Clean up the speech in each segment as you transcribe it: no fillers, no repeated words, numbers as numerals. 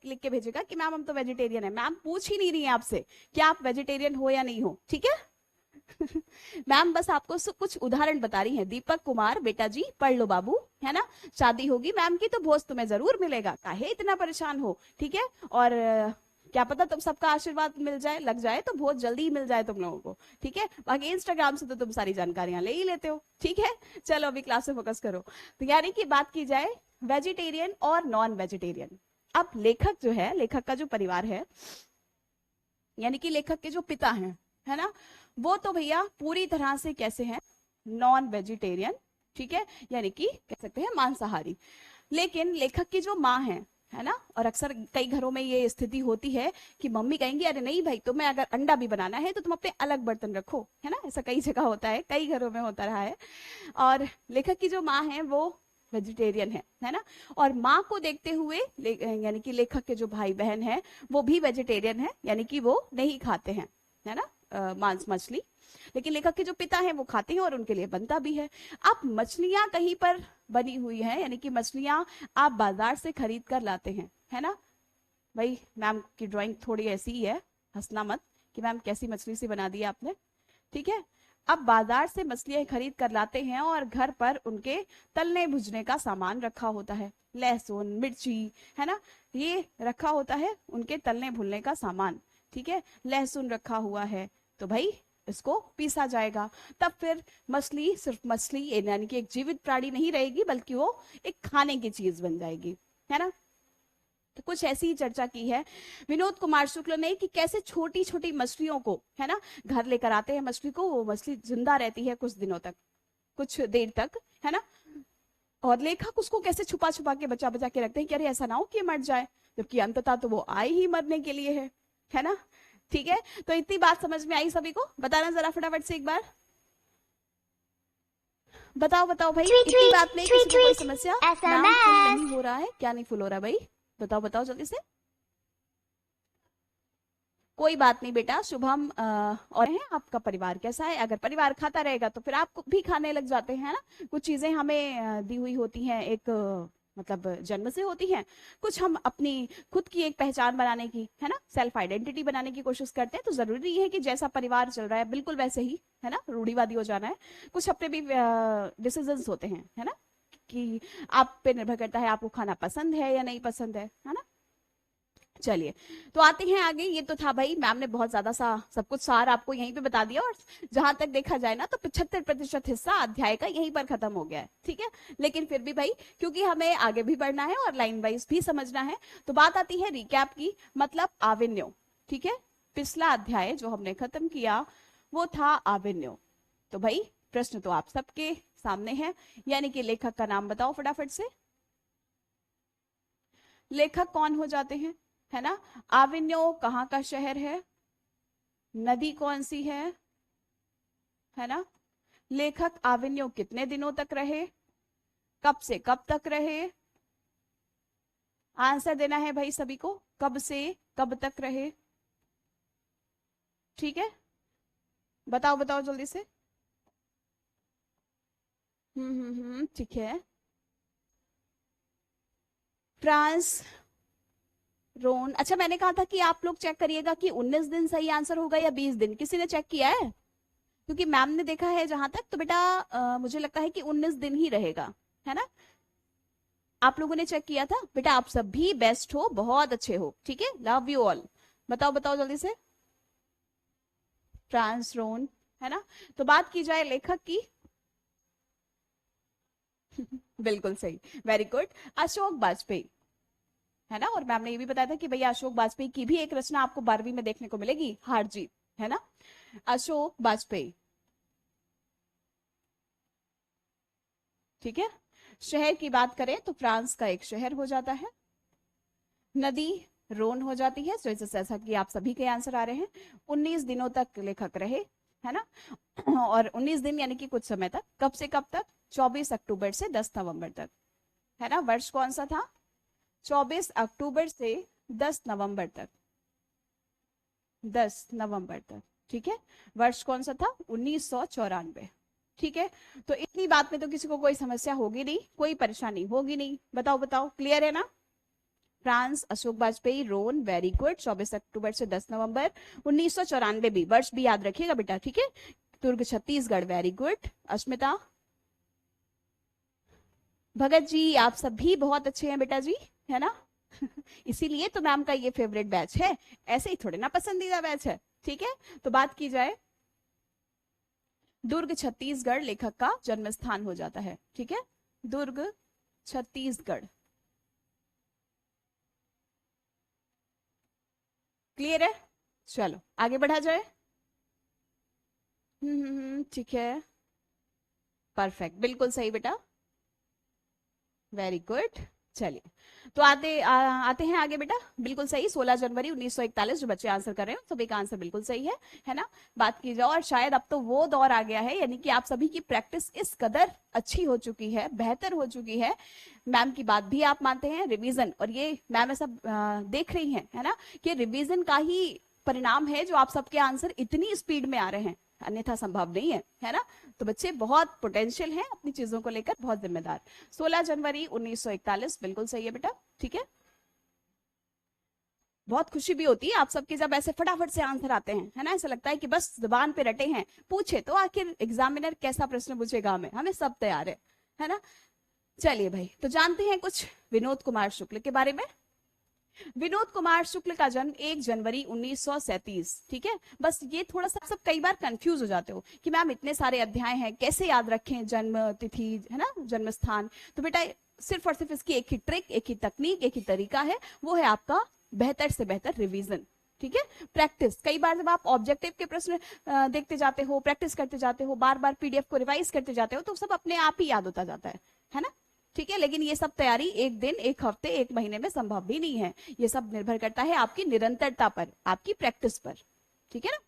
लिख के भेजेगा कि मैम हम तो वेजिटेरियन है। मैम पूछ ही नहीं रही है आपसे कि आप वेजिटेरियन हो या नहीं हो, ठीक है। मैम बस आपको कुछ उदाहरण बता रही है। दीपक कुमार बेटा जी पढ़ लो बाबू, है ना। शादी होगी मैम की तो भोज तुम्हें जरूर मिलेगा, काहे इतना परेशान हो, ठीक है। और क्या पता तुम सबका आशीर्वाद मिल जाए, लग जाए तो बहुत जल्दी ही मिल जाए तुम लोगों को, ठीक है। बाकी इंस्टाग्राम से तो तुम सारी जानकारियां ले ही लेते हो, ठीक है। चलो अभी क्लास में फोकस करो। तो यानी कि बात की जाए वेजिटेरियन और नॉन वेजिटेरियन। अब लेखक जो है, लेखक का जो परिवार है, यानी कि लेखक के जो पिता हैं, है ना, वो तो भैया पूरी तरह से कैसे हैं, नॉन वेजिटेरियन, ठीक है, यानी कि कह सकते हैं मांसाहारी। लेकिन लेखक की जो माँ है ना, और अक्सर कई घरों में ये स्थिति होती है कि मम्मी कहेंगी अरे नहीं भाई तुम्हें अगर अंडा भी बनाना है तो तुम अपने अलग बर्तन रखो, है ना। ऐसा कई जगह होता है, कई घरों में होता रहा है। और लेखक की जो माँ है वो वेजिटेरियन है ना। और माँ को देखते हुए यानी कि लेखक के जो भाई बहन है वो भी वेजिटेरियन है, यानी कि वो नहीं खाते हैं, है ना, मांस मछली। लेकिन लेखक के जो पिता हैं वो खाते हैं और उनके लिए बनता भी है। अब मछलियां कहीं पर बनी हुई है, यानी कि मछलियां आप बाजार से खरीद कर लाते हैं, है ना। भाई मैम की ड्राइंग थोड़ी ऐसी ही है, हंसना मत कि मैम कैसी मछली सी बना दी आपने, ठीक है। अब बाजार से मछलियां खरीद कर लाते हैं और घर पर उनके तलने भुजने का सामान रखा होता है, लहसुन मिर्ची, है ना, ये रखा होता है उनके तलने भुनने का सामान, ठीक है। लहसुन रखा हुआ है तो भाई इसको पीसा जाएगा। तब फिर मछली सिर्फ मछली यानी कि एक जीवित प्राणी नहीं रहेगी, बल्कि वो एक खाने की चीज बन जाएगी, है ना। तो कुछ ऐसी ही चर्चा की है विनोद कुमार शुक्ल ने कि कैसे छोटी छोटी मछलियों को, है ना, घर लेकर आते हैं मछली को, वो मछली जिंदा रहती है कुछ दिनों तक, कुछ देर तक, है ना। और लेखक उसको कैसे छुपा छुपा के बचा बचा के रखते हैं कि अरे ऐसा ना हो कि मर जाए, जबकि अंततः तो वो आए ही मरने के लिए है ना। ठीक है, तो इतनी बात समझ में आई सभी को? बताना जरा फटाफट से एक बार, बताओ बताओ भाई, इतनी बात में किसी को कोई समस्या? नाम फुल नहीं हो रहा है, क्या नहीं फुल हो रहा भाई, बताओ बताओ जल्दी से। कोई बात नहीं बेटा शुभम। और है आपका परिवार कैसा है? अगर परिवार खाता रहेगा तो फिर आप भी खाने लग जाते हैं ना। कुछ चीजें हमें दी हुई होती हैं, एक मतलब जन्म से होती हैं, कुछ हम अपनी खुद की एक पहचान बनाने की, है ना, सेल्फ आइडेंटिटी बनाने की कोशिश करते हैं। तो जरूरी है कि जैसा परिवार चल रहा है बिल्कुल वैसे ही, है ना, रूढ़िवादी हो जाना है। कुछ अपने भी डिसीजंस होते हैं, है ना, कि आप पे निर्भर करता है आपको खाना पसंद है या नहीं पसंद है ना। चलिए, तो आते हैं आगे। ये तो था भाई, मैम ने बहुत ज्यादा सा सब कुछ सार आपको यहीं पे बता दिया। और जहां तक देखा जाए ना तो 75% हिस्सा अध्याय का यहीं पर खत्म हो गया है, ठीक है। लेकिन फिर भी भाई, क्योंकि हमें आगे भी बढ़ना है और लाइन वाइज भी समझना है, तो बात आती है रिकैप की, मतलब आविन्यो, ठीक है। पिछला अध्याय जो हमने खत्म किया वो था आविन्यो। तो भाई प्रश्न तो आप सबके सामने है, यानी कि लेखक का नाम बताओ फटाफट से। लेखक कौन हो जाते हैं, है ना। आविन्यो कहाँ का शहर है, नदी कौन सी है ना। लेखक आविन्यो कितने दिनों तक रहे, कब से कब तक रहे, आंसर देना है भाई सभी को, कब से कब तक रहे, ठीक है। बताओ बताओ जल्दी से। ठीक है। फ्रांस रोन, अच्छा मैंने कहा था कि आप लोग चेक करिएगा कि 19 दिन सही आंसर होगा या 20 दिन, किसी ने चेक किया है? क्योंकि मैम ने देखा है जहां तक, तो बेटा मुझे लगता है कि 19 दिन ही रहेगा, है ना। आप लोगों ने चेक किया था बेटा, आप सब भी बेस्ट हो, बहुत अच्छे हो, ठीक है, लव यू ऑल। बताओ बताओ जल्दी से। फ्रांस रोन, है ना। तो बात की जाए लेखक की, बिल्कुल सही, वेरी गुड, अशोक वाजपेयी, है ना। और मैम ने ये भी बताया था कि भैया अशोक वाजपेयी की भी एक रचना आपको 12वीं में देखने को मिलेगी, हार जीत, है ना। अशोक वाजपेयी, ठीक है। शहर की बात करें तो फ्रांस का एक शहर हो जाता है। नदी रोन हो जाती है। जैसा कि आप सभी के आंसर आ रहे हैं, 19 दिनों तक लेखक रहे, है ना। और 19 दिन यानी कि कुछ समय तक, कब से कब तक, 24 अक्टूबर से 10 नवंबर तक, है ना। वर्ष कौन सा था, 24 अक्टूबर से 10 नवंबर तक, 10 नवंबर तक, ठीक है। वर्ष कौन सा था, 1994, ठीक है। तो इतनी बात में तो किसी को कोई समस्या होगी नहीं, कोई परेशानी होगी नहीं, बताओ बताओ, क्लियर है ना। फ्रांस, अशोक वाजपेयी, रोन, वेरी गुड। 24 अक्टूबर से 10 नवंबर 1994 भी, वर्ष भी याद रखिएगा बेटा, ठीक है। दुर्ग छत्तीसगढ़, वेरी गुड। अस्मिता, भगत जी, आप सभी बहुत अच्छे हैं बेटा जी, है ना। इसीलिए तो मैम का ये फेवरेट बैच है, ऐसे ही थोड़े ना पसंदीदा बैच है, ठीक है। तो बात की जाए, दुर्ग छत्तीसगढ़ लेखक का जन्म स्थान हो जाता है, ठीक है। दुर्ग छत्तीसगढ़, क्लियर है। चलो आगे बढ़ा जाए। ठीक है, परफेक्ट, बिल्कुल सही बेटा, वेरी गुड। चलिए, तो आते हैं आगे बेटा। बिल्कुल सही, 16 जनवरी 1941, जो बच्चे आंसर कर रहे हो सभी का आंसर बिल्कुल सही है ना। बात की जाए, और शायद अब तो वो दौर आ गया है, यानी कि आप सभी की प्रैक्टिस इस कदर अच्छी हो चुकी है, बेहतर हो चुकी है, मैम की बात भी आप मानते हैं, रिवीजन, और ये मैम ऐसा देख रही हैं, है ना, कि रिवीजन का ही परिणाम है जो आप सबके आंसर इतनी स्पीड में आ रहे हैं, अन्यथा संभव नहीं है ना। तो बच्चे बहुत पोटेंशियल हैं अपनी चीजों को लेकर, बहुत जिम्मेदार। 16 जनवरी 1941 बिल्कुल सही है बेटा, ठीक है। बहुत खुशी भी होती है आप सबके जब ऐसे फटाफट से आंसर आते हैं, है ना। ऐसा लगता है कि बस जुबान पे रटे हैं, पूछे तो आखिर एग्जामिनर कैसा प्रश्न पूछेगा, हमें सब तैयार है ना। चलिए भाई, तो जानते हैं कुछ विनोद कुमार शुक्ल के बारे में। विनोद कुमार शुक्ल का जन्म 1 जनवरी 1937, ठीक है। बस ये थोड़ा सा सब कई बार कंफ्यूज हो जाते हो कि मैम इतने सारे अध्याय हैं, कैसे याद रखें जन्म तिथि, है ना, जन्म स्थान। तो बेटा सिर्फ और सिर्फ इसकी एक ही ट्रिक, एक ही तकनीक, एक ही तरीका है, वो है आपका बेहतर से बेहतर रिवीजन, ठीक है, प्रैक्टिस। कई बार जब आप ऑब्जेक्टिव के प्रश्न देखते जाते हो, प्रैक्टिस करते जाते हो, बार बार पीडीएफ को रिवाइज करते जाते हो, तो सब अपने आप ही याद होता जाता है ना, ठीक है। लेकिन ये सब तैयारी एक दिन, एक हफ्ते, एक महीने में संभव भी नहीं है। ये सब निर्भर करता है आपकी निरंतरता पर, आपकी प्रैक्टिस पर, ठीक है ना।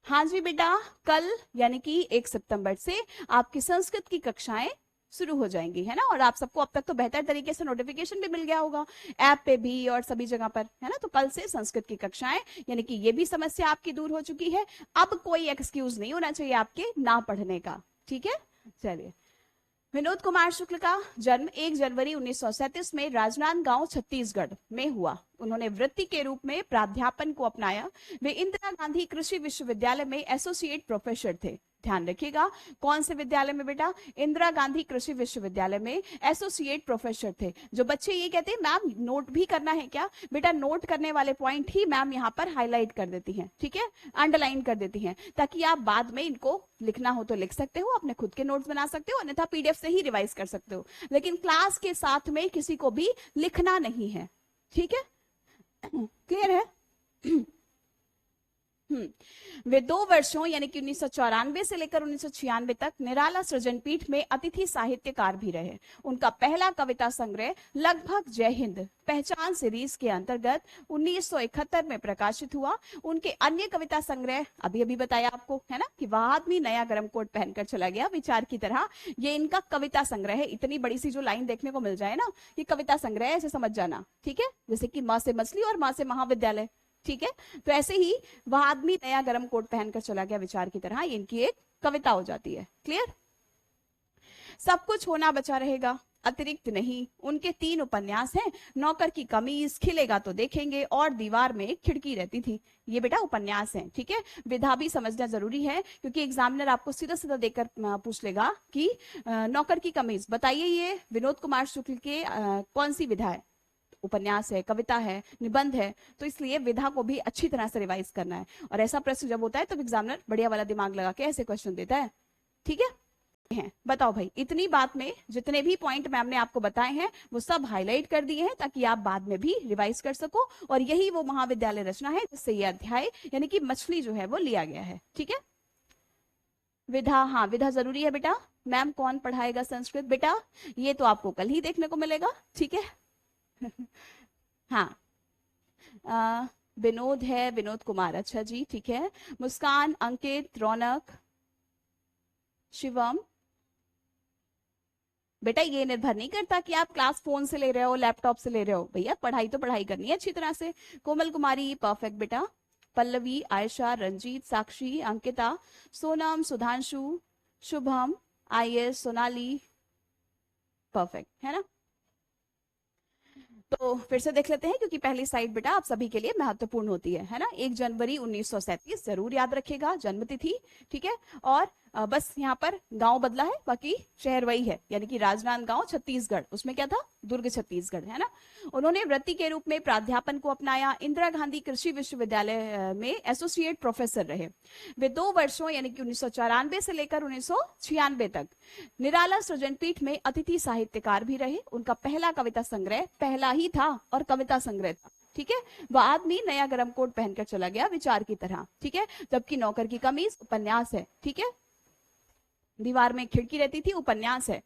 हाँ जी बेटा, कल यानी कि 1 सितंबर से आपकी संस्कृत की कक्षाएं शुरू हो जाएंगी, है ना। और आप सबको अब तक तो बेहतर तरीके से नोटिफिकेशन भी मिल गया होगा, ऐप पे भी और सभी जगह पर, है ना। तो कल से संस्कृत की कक्षाएं, यानी कि ये भी समस्या आपकी दूर हो चुकी है। अब कोई एक्सक्यूज नहीं होना चाहिए आपके ना पढ़ने का, ठीक है। चलिए, विनोद कुमार शुक्ल का जन्म 1 जनवरी 1937 में राजनांदगांव छत्तीसगढ़ में हुआ। उन्होंने वृत्ति के रूप में प्राध्यापन को अपनाया। वे इंदिरा गांधी कृषि विश्वविद्यालय में एसोसिएट प्रोफेसर थे। ध्यान रखिएगा, कौन से विद्यालय में बेटा, इंदिरा गांधी कृषि विश्वविद्यालय में एसोसिएट प्रोफेसर थे। जो बच्चे ये कहते हैं मैम नोट भी करना है क्या, बेटा नोट करने वाले पॉइंट ही मैम यहाँ पर हाईलाइट कर देती हैं, ठीक है, अंडरलाइन कर देती हैं, ताकि आप बाद में इनको लिखना हो तो लिख सकते हो, अपने खुद के नोट्स बना सकते हो, अन्यथा पीडीएफ से ही रिवाइज कर सकते हो। लेकिन क्लास के साथ में किसी को भी लिखना नहीं है, ठीक है, क्लियर है। वे 2 वर्षों यानी कि 1994 से लेकर 1996 तक निराला सृजन पीठ में अतिथि साहित्यकार भी रहे। उनका पहला कविता संग्रह लगभग जय हिंद पहचान सीरीज के अंतर्गत 1971 में प्रकाशित हुआ। उनके अन्य कविता संग्रह अभी अभी बताया आपको, है ना, कि वह आदमी नया गर्म कोट पहनकर चला गया विचार की तरह, ये इनका कविता संग्रह है। इतनी बड़ी सी जो लाइन देखने को मिल जाए ना, ये कविता संग्रह है, ऐसे समझ जाना, ठीक है। जैसे कि माँ से मछली और माँ से महाविद्यालय, ठीक है। तो ऐसे ही वह आदमी नया गर्म कोट पहनकर चला गया विचार की तरह, इनकी एक कविता हो जाती है, क्लियर। सब कुछ होना बचा रहेगा, अतिरिक्त नहीं। उनके 3 उपन्यास हैं, नौकर की कमीज, खिलेगा तो देखेंगे, और दीवार में एक खिड़की रहती थी। ये बेटा उपन्यास हैं, ठीक है। विधा भी समझना जरूरी है, क्योंकि एग्जामिनर आपको सीधा सीधा देकर पूछ लेगा कि नौकर की कमीज बताइए, ये विनोद कुमार शुक्ल के कौन सी विधा है, उपन्यास है, कविता है, निबंध है। तो इसलिए विधा को भी अच्छी तरह से रिवाइज करना है। और ऐसा प्रश्न जब होता है तो एग्जामिनर बढ़िया वाला दिमाग लगा के ऐसे क्वेश्चन देता है, ठीक है। बताओ भाई, इतनी बात में जितने भी पॉइंट मैम ने आपको बताए हैं वो सब हाईलाइट कर दिए हैं, ताकि आप बाद में भी रिवाइज कर सको। और यही वो महाविद्यालय रचना है जिससे ये अध्याय यानी कि मछली जो है वो लिया गया है, ठीक है। विधा, हाँ विधा जरूरी है बेटा। मैम कौन पढ़ाएगा संस्कृत बेटा, ये तो आपको कल ही देखने को मिलेगा, ठीक है। हाँ, विनोद है, विनोद कुमार, अच्छा जी, ठीक है। मुस्कान, अंकित, रौनक, शिवम। बेटा ये निर्भर नहीं करता कि आप क्लास फोन से ले रहे हो, लैपटॉप से ले रहे हो, भैया पढ़ाई तो पढ़ाई करनी है अच्छी तरह से। कोमल कुमारी, परफेक्ट बेटा। पल्लवी, आयशा, रंजीत, साक्षी, अंकिता, सोनम, सुधांशु, शुभम, आईएस, सोनाली, परफेक्ट है ना। तो फिर से देख लेते हैं, क्योंकि पहली साइड बेटा आप सभी के लिए महत्वपूर्ण होती है ना। 1 जनवरी 1937 जरूर याद रखिएगा, जन्मतिथि। ठीक है। और बस यहाँ पर गांव बदला है, बाकी शहर वही है, यानी कि राजनांदगांव छत्तीसगढ़, उसमें क्या था, दुर्ग छत्तीसगढ़, है ना। उन्होंने वृत्ति के रूप में प्राध्यापन को अपनाया। इंदिरा गांधी कृषि विश्वविद्यालय में एसोसिएट प्रोफेसर रहे। वे 2 वर्षों यानी कि 1994 से लेकर 1996 तक निराला सृजन पीठ में अतिथि साहित्यकार भी रहे। उनका पहला कविता संग्रह पहला ही था और कविता संग्रह था। ठीक है। वह आदमी नया गरम कोट पहनकर चला गया विचार की तरह। ठीक है। जबकि नौकर की कमीज उपन्यास है। ठीक है। दीवार में खिड़की रहती थी, उपन्यास है।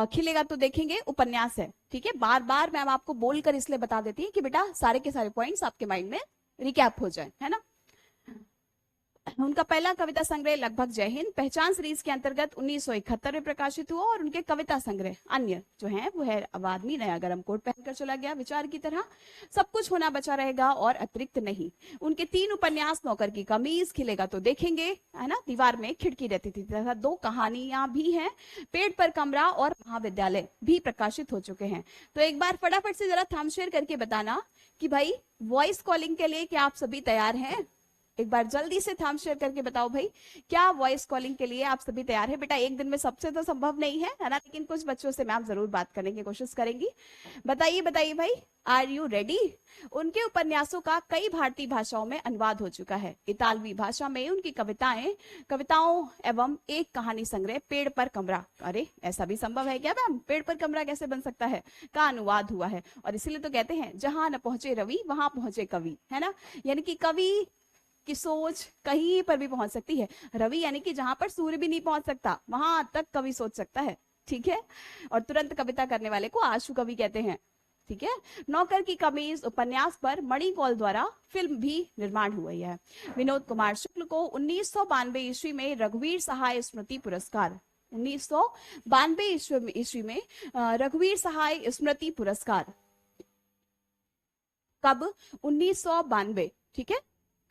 खिलेगा तो देखेंगे, उपन्यास है। ठीक है। बार बार मैम आपको बोलकर इसलिए बता देती है कि बेटा सारे के सारे पॉइंट्स आपके माइंड में रिकैप हो जाए, है ना। उनका पहला कविता संग्रह लगभग जय हिंद पहचान सीरीज के अंतर्गत 1971 में प्रकाशित हुआ। और उनके कविता संग्रह अन्य जो है वो है अब आदमी नया गरम कोट पहनकर चला गया विचार की तरह, सब कुछ होना बचा रहेगा और अतिरिक्त नहीं। उनके 3 उपन्यास नौकर की कमीज, खिलेगा तो देखेंगे, है ना, दीवार में खिड़की रहती थी तथा 2 कहानियां भी हैं, पेड़ पर कमरा और महाविद्यालय भी प्रकाशित हो चुके हैं। तो एक बार फटाफट से जरा थंब शेयर करके बताना कि भाई वॉइस कॉलिंग के लिए क्या आप सभी तैयार हैं। एक बार जल्दी से थंब शेयर करके बताओ भाई, क्या वॉइस कॉलिंग के लिए आप सभी तैयार हैं। बेटा एक दिन में सबसे तो संभव नहीं है ना, लेकिन कुछ बच्चों से मैम जरूर बात करने की कोशिश करेंगी। बताइए बताइए भाई, आर यू रेडी। उनके उपन्यासों का कई भारतीय भाषाओं में अनुवाद हो चुका है। इतालवी भाषा में उनकी कविताओं एवं एक कहानी संग्रह पेड़ पर कमरा, अरे ऐसा भी संभव है क्या मैम, पेड़ पर कमरा कैसे बन सकता है, का अनुवाद हुआ है। और इसीलिए तो कहते हैं जहां न पहुंचे रवि वहां पहुंचे कवि, है ना। यानी कि कवि की सोच कहीं पर भी पहुंच सकती है। रवि यानी कि जहां पर सूर्य भी नहीं पहुंच सकता वहां तक कवि सोच सकता है। ठीक है। और तुरंत कविता करने वाले को आशु कवि कहते हैं। ठीक है। नौकर की कमीज उपन्यास पर मणिकौल द्वारा फिल्म भी निर्माण हुई है। विनोद कुमार शुक्ल को 1992 ईस्वी में रघुवीर सहाय स्मृति पुरस्कार, 1992 ईस्वी में रघुवीर सहाय स्मृति पुरस्कार, कब, 1992। ठीक है।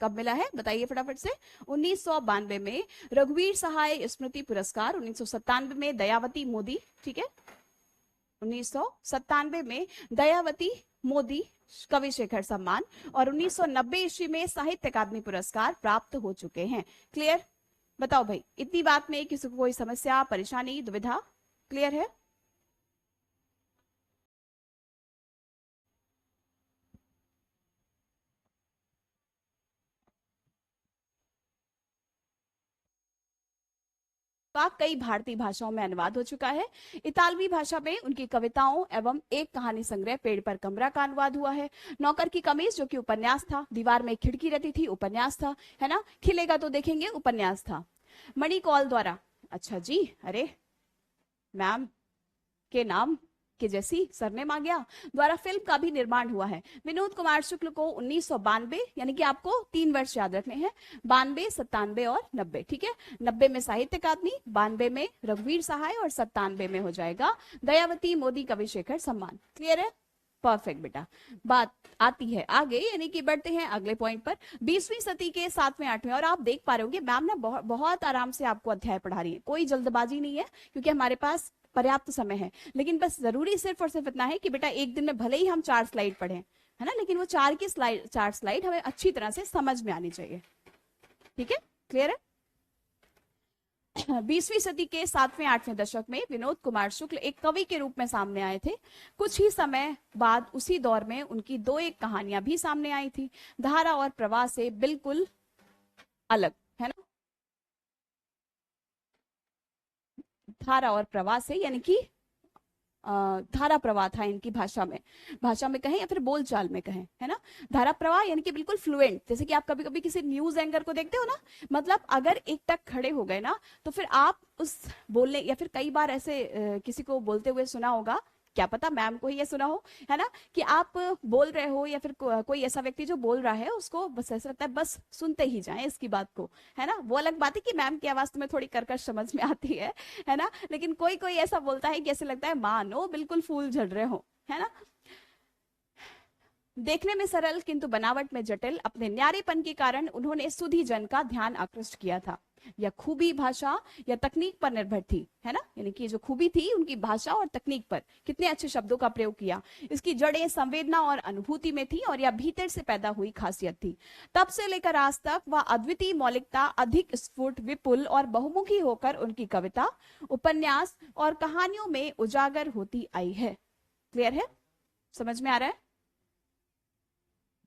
कब मिला है बताइए फटाफट से। 1992 में रघुवीर सहाय स्मृति पुरस्कार, 1997 में दयावती मोदी, ठीक है, 1997 में दयावती मोदी कवि शेखर सम्मान, और 1990 ईस्वी में साहित्य अकादमी पुरस्कार प्राप्त हो चुके हैं। क्लियर। बताओ भाई इतनी बात में किसी को कोई समस्या, परेशानी, दुविधा, क्लियर है। का कई भारतीय भाषाओं में अनुवाद हो चुका है। इतालवी भाषा में उनकी कविताओं एवं एक कहानी संग्रह पेड़ पर कमरा का अनुवाद हुआ है। नौकर की कमीज जो कि उपन्यास था, दीवार में खिड़की रहती थी उपन्यास था, है ना, खिलेगा तो देखेंगे उपन्यास था। मणिकौल द्वारा, अच्छा जी, अरे मैम के नाम के जैसी सरनेम आ गया, द्वारा फिल्म का भी निर्माण हुआ है। विनोद कुमार शुक्ल को 1992, यानी कि आपको 3 वर्ष याद रखने हैं, 92, 97 और 90। ठीक है। 90 में साहित्य अकादमी, 92 में रघुवीर सहाय और 97 में हो जाएगा दयावती मोदी कवि शेखर सम्मान। क्लियर है। परफेक्ट बेटा। बात आती है आगे, यानी कि बढ़ते हैं अगले पॉइंट पर। 20वीं सदी के 7वें 8वें, और आप देख पा रहे होंगे मैम ने बहुत आराम से आपको अध्याय पढ़ा रही है, कोई जल्दबाजी नहीं है, क्योंकि हमारे पास पर्याप्त समय है। लेकिन बस जरूरी सिर्फ और सिर्फ इतना है कि बेटा एक दिन में भले ही हम 4 स्लाइड पढ़ें, है ना, लेकिन वो 4 स्लाइड हमें अच्छी तरह से समझ में आनी चाहिए। ठीक है। क्लियर है। 20वीं सदी के 7वें 8वें दशक में विनोद कुमार शुक्ल एक कवि के रूप में सामने आए थे। कुछ ही समय बाद उसी दौर में उनकी 2 एक कहानियां भी सामने आई थी, धारा और प्रवाह से बिल्कुल अलग, है ना, धारा और प्रवाह से, यानी कि धारा प्रवाह था इनकी भाषा में कहें या फिर बोलचाल में कहें, है ना। धारा प्रवाह यानी कि बिल्कुल फ्लुएंट, जैसे कि आप कभी कभी किसी न्यूज एंकर को देखते हो ना, मतलब अगर एक टक खड़े हो गए ना तो फिर आप उस बोलने, या फिर कई बार ऐसे किसी को बोलते हुए सुना होगा, क्या पता मैम को ही ये सुना हो, है ना, कि आप बोल रहे हो या फिर कोई ऐसा व्यक्ति जो बोल रहा है उसको बस ऐसा लगता है बस सुनते ही जाएं इसकी बात को, है ना। वो अलग बात है कि मैम की आवाज तुम्हें थोड़ी कर्कश समझ में आती है ना, लेकिन कोई कोई ऐसा बोलता है कि ऐसे लगता है मानो बिल्कुल फूल झड़ रहे हो, है ना। देखने में सरल किंतु बनावट में जटिल, अपने न्यारेपन के कारण उन्होंने सुधी जन का ध्यान आकृष्ट किया था। या खूबी भाषा या तकनीक पर निर्भर थी, है ना, यानी कि जो खूबी थी उनकी भाषा और तकनीक पर, कितने अच्छे शब्दों का प्रयोग किया। इसकी जड़ें संवेदना और अनुभूति में थी और या भीतर से पैदा हुई खासियत थी। तब से लेकर आज तक वह अद्वितीय मौलिकता अधिक स्फुट, विपुल और बहुमुखी होकर उनकी कविता, उपन्यास और कहानियों में उजागर होती आई है। क्लियर है? समझ में आ रहा है?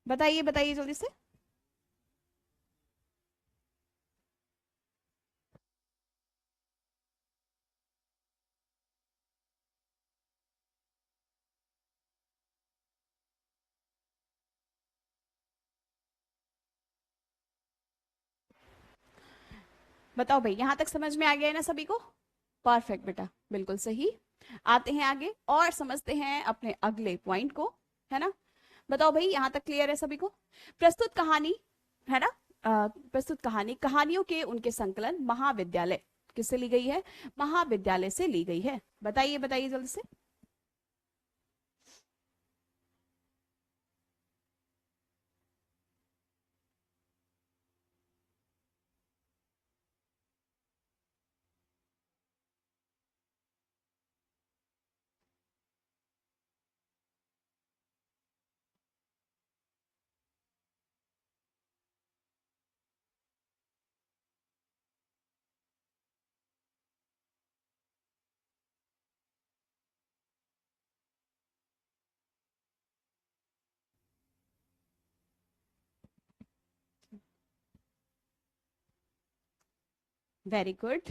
बताइए बताइए जल्दी से। बताओ भाई, यहां तक समझ में आ गया है ना सभी को? परफेक्ट बेटा, बिल्कुल सही। आते हैं आगे और समझते हैं अपने अगले पॉइंट को, है ना। बताओ भाई, यहां तक क्लियर है सभी को? प्रस्तुत कहानी, है ना, प्रस्तुत कहानी कहानियों के उनके संकलन महाविद्यालय, किससे ली गई है? महाविद्यालय से ली गई है। बताइए बताइए जल्दी से। Very good.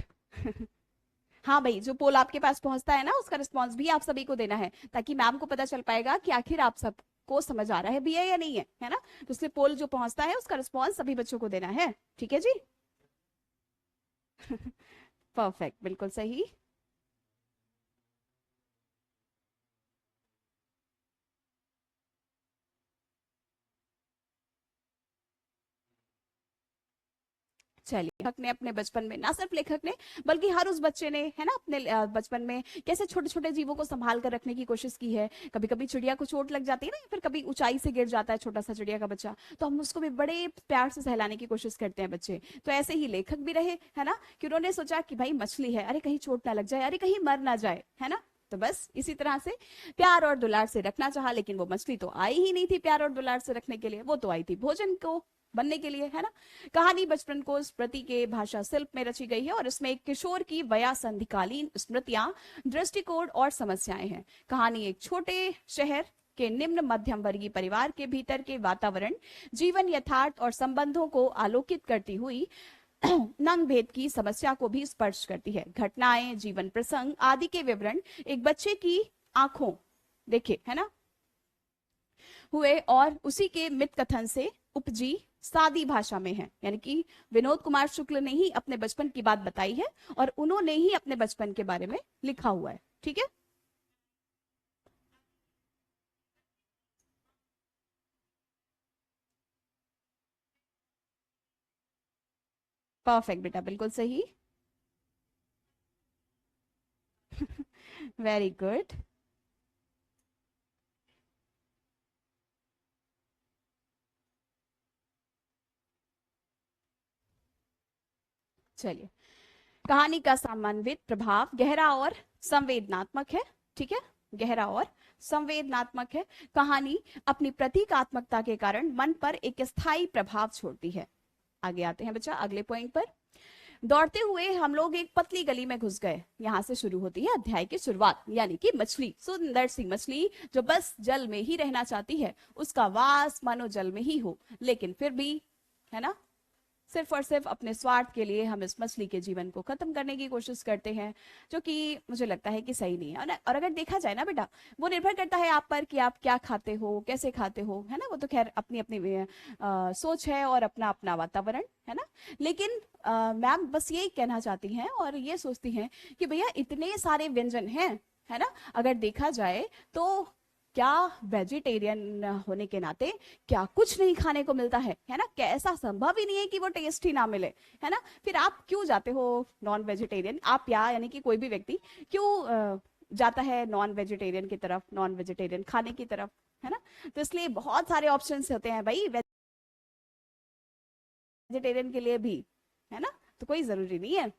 हाँ भाई, जो पोल आपके पास पहुंचता है ना, उसका रिस्पॉन्स भी आप सभी को देना है, ताकि मैम को पता चल पाएगा कि आखिर आप सबको समझ आ रहा है भी है या नहीं है ना। तो इसलिए पोल जो पहुंचता है उसका रिस्पॉन्स सभी बच्चों को देना है। ठीक है जी। परफेक्ट, बिल्कुल सही। चलिए, लेखक ने अपने बचपन में, ना सिर्फ लेखक ने बल्कि हर उस बच्चे ने, है ना, अपने बचपन में कैसे छोटे छोटे जीवों को संभाल कर रखने की कोशिश की है। कभी कभी चिड़िया को चोट लग जाती है ना, या फिर कभी ऊंचाई से गिर जाता है छोटा सा चिड़िया का बच्चा, तो हम उसको भी बड़े प्यार से सहलाने की कोशिश करते हैं बच्चे। तो ऐसे ही लेखक भी रहे, है ना, कि उन्होंने सोचा कि भाई मछली है, अरे कहीं चोट ना लग जाए, अरे कहीं मर ना जाए, है ना। तो बस इसी तरह से प्यार और दुलार से रखना चाहा, लेकिन वो मछली तो आई ही नहीं थी प्यार और दुलार से रखने के लिए, वो तो आई थी भोजन को बनने के लिए, है ना। कहानी बचपन को स्मृति के भाषा शिल्प में रची गई है और इसमें एक किशोर की वयासंधिकालीन स्मृतियां, दृष्टिकोण और समस्याएं हैं। कहानी एक छोटे शहर के निम्न मध्यम वर्गीय परिवार के भीतर के वातावरण, जीवन यथार्थ और संबंधों को आलोकित करती हुई नंग भेद की समस्या को भी स्पर्श करती है। घटनाएं, जीवन प्रसंग आदि के विवरण एक बच्चे की आंखों देखे, है ना, हुए और उसी के मित कथन से उपजी सादी भाषा में है। यानी कि विनोद कुमार शुक्ल ने ही अपने बचपन की बात बताई है और उन्होंने ही अपने बचपन के बारे में लिखा हुआ है। ठीक है। परफेक्ट बेटा, बिल्कुल सही। Very good. चलिए, कहानी का समन्वित प्रभाव गहरा और संवेदनात्मक है। ठीक है, गहरा और संवेदनात्मक है। कहानी अपनी प्रतीकात्मकता के कारण मन पर एक स्थायी प्रभाव छोड़ती है। आगे आते हैं बच्चा अगले पॉइंट पर। दौड़ते हुए हम लोग एक पतली गली में घुस गए। यहाँ से शुरू होती है अध्याय की शुरुआत, यानी कि मछली, सुंदर सी मछली जो बस जल में ही रहना चाहती है, उसका वास मानो जल में ही हो, लेकिन फिर भी, है ना, सिर्फ और सिर्फ अपने स्वार्थ के लिए हम इस मछली के जीवन को खत्म करने की कोशिश करते हैं, जो कि मुझे लगता है कि सही नहीं है। और अगर देखा जाए ना बेटा, वो निर्भर करता है आप पर कि आप क्या खाते हो, कैसे खाते हो, है ना। वो तो खैर अपनी अपनी सोच है और अपना अपना वातावरण, है ना। लेकिन मैम बस यही कहना चाहती हैं और ये सोचती हैं कि भैया इतने सारे व्यंजन हैं, है ना, अगर देखा जाए तो क्या वेजिटेरियन होने के नाते क्या कुछ नहीं खाने को मिलता है ना। कैसा संभव ही नहीं है कि वो टेस्ट ही ना मिले, है ना। फिर आप क्यों जाते हो नॉन वेजिटेरियन, आप या यानी कि कोई भी व्यक्ति क्यों जाता है नॉन वेजिटेरियन की तरफ, नॉन वेजिटेरियन खाने की तरफ, है ना। तो इसलिए बहुत सारे ऑप्शंस होते हैं भाई वेजिटेरियन के लिए भी, है ना। तो कोई जरूरी नहीं है।